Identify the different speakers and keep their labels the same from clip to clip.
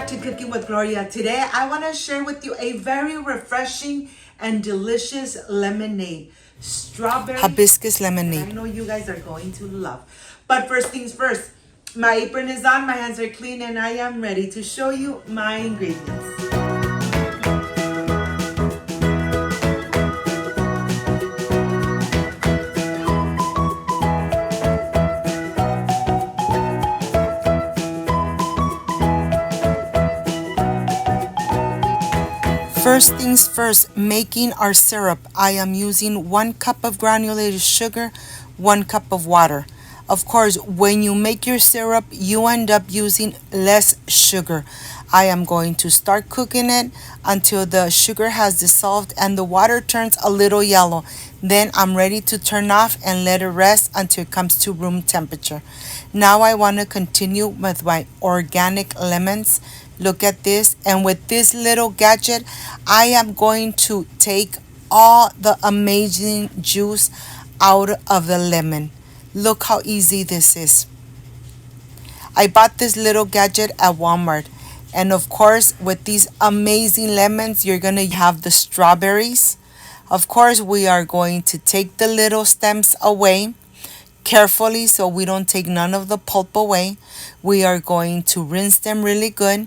Speaker 1: to Cooking with Gloria. Today I want to share with you a very refreshing and delicious lemonade. Strawberry
Speaker 2: Hibiscus lemonade.
Speaker 1: I know you guys are going to love. But first things first, my apron is on, my hands are clean, and I am ready to show you my ingredients.
Speaker 2: First things first, making our syrup. I am using 1 cup of granulated sugar, 1 cup of water. Of course, when you make your syrup, you end up using less sugar. I am going to start cooking it until the sugar has dissolved and the water turns a little yellow. Then I'm ready to turn off and let it rest until it comes to room temperature. Now I want to continue with my organic lemons. Look at this, and with this little gadget I am going to take all the amazing juice out of the lemon. Look how easy this is. I bought this little gadget at Walmart, and of course with these amazing lemons you're gonna have the strawberries. Of course we are going to take the little stems away carefully so we don't take none of the pulp away. We are going to rinse them really good,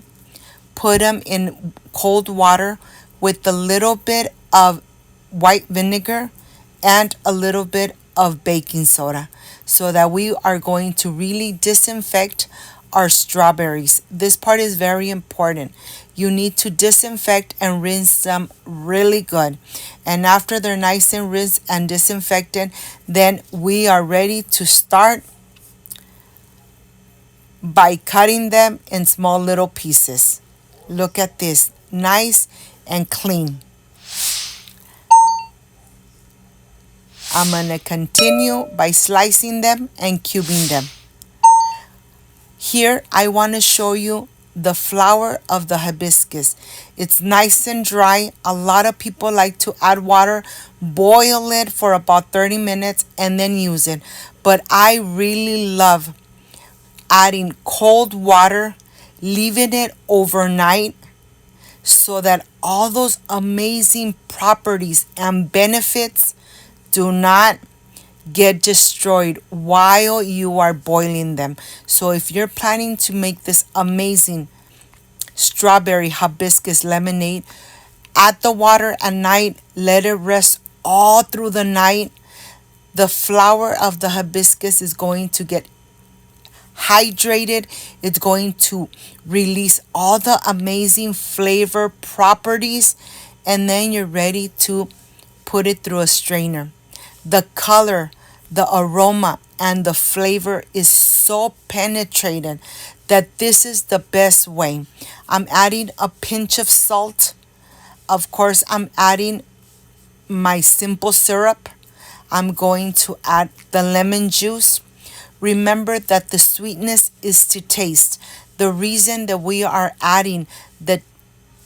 Speaker 2: put them in cold water with a little bit of white vinegar and a little bit of baking soda so that we are going to really disinfect our strawberries. This part is very important. You need to disinfect and rinse them really good. And after they're nice and rinsed and disinfected, then we are ready to start by cutting them in small little pieces. Look at this, nice and clean. I'm going to continue by slicing them and cubing them. Here I want to show you the flower of the hibiscus. It's nice and dry. A lot of people like to add water, boil it for about 30 minutes and then use it. But I really love adding cold water, leaving it overnight so that all those amazing properties and benefits do not get destroyed while you are boiling them. So if you're planning to make this amazing strawberry hibiscus lemonade, add the water at night, let it rest all through the night. The flower of the hibiscus is going to get hydrated. It's going to release all the amazing flavor properties, and then you're ready to put it through a strainer. The color, the aroma, and the flavor is so penetrated that this is the best way. I'm adding a pinch of salt. Of course, I'm adding my simple syrup. I'm going to add the lemon juice. Remember that the sweetness is to taste. The reason that we are adding the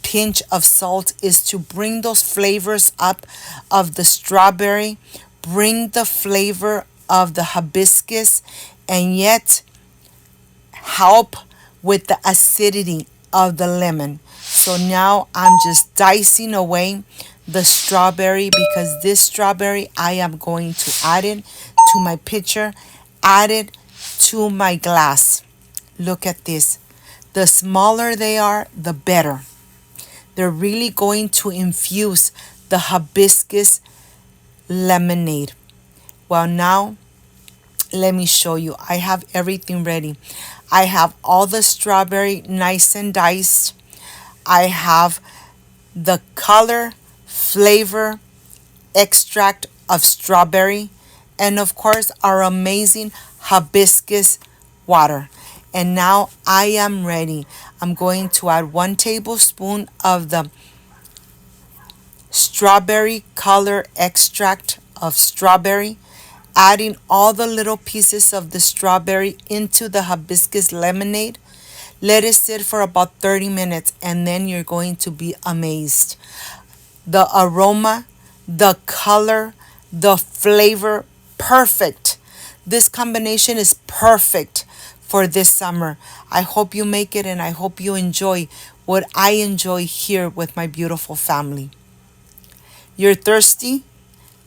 Speaker 2: pinch of salt is to bring those flavors up of the strawberry, bring the flavor of the hibiscus, and yet help with the acidity of the lemon. So now I'm just dicing away the strawberry, because this strawberry I am going to add it to my pitcher, add it to my glass. Look at this. The smaller they are, the better. They're really going to infuse the hibiscus lemonade. Well, now let me show you. I have everything ready. I have all the strawberry nice and diced. I have the color, flavor, extract of strawberry, and of course our amazing hibiscus water. And now I am ready. I'm going to add 1 tablespoon of the strawberry color extract of strawberry, adding all the little pieces of the strawberry into the hibiscus lemonade. Let it sit for about 30 minutes and then you're going to be amazed. The aroma, the color, the flavor, perfect. This combination is perfect for this summer. I hope you make it and I hope you enjoy what I enjoy here with my beautiful family. You're thirsty?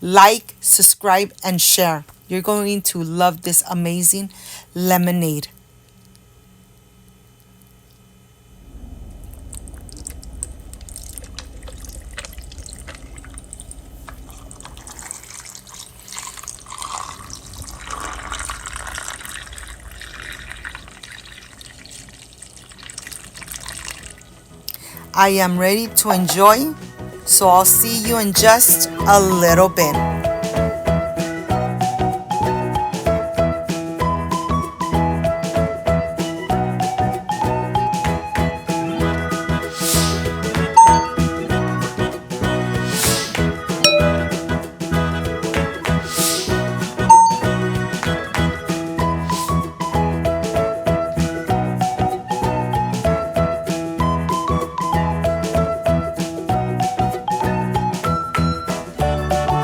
Speaker 2: Like, subscribe, and share. You're going to love this amazing lemonade. I am ready to enjoy, so I'll see you in just a little bit.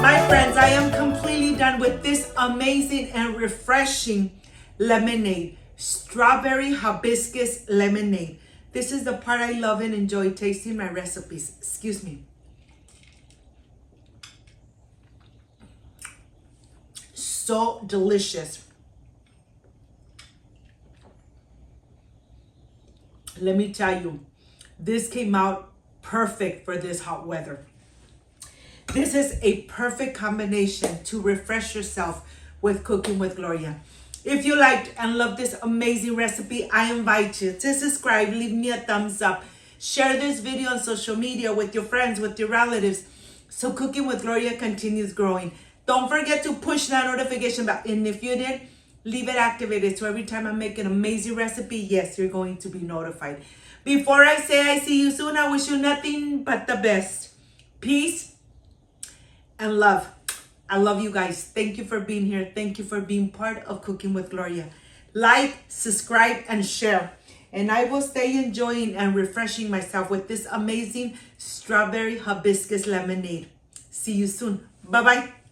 Speaker 1: My friends, I am completely done with this amazing and refreshing lemonade. Strawberry hibiscus lemonade. This is the part I love and enjoy tasting my recipes. Excuse me. So delicious. Let me tell you, this came out perfect for this hot weather. This is a perfect combination to refresh yourself with Cooking with Gloria. If you liked and loved this amazing recipe, I invite you to subscribe, leave me a thumbs up, share this video on social media with your friends, with your relatives, so Cooking with Gloria continues growing. Don't forget to push that notification bell, and if you did, leave it activated so every time I make an amazing recipe, yes, you're going to be notified. Before I say I see you soon, I wish you nothing but the best. Peace and love. I love you guys. Thank you for being here. Thank you for being part of Cooking with Gloria. Like, subscribe, and share. And I will stay enjoying and refreshing myself with this amazing strawberry hibiscus lemonade. See you soon. Bye-bye.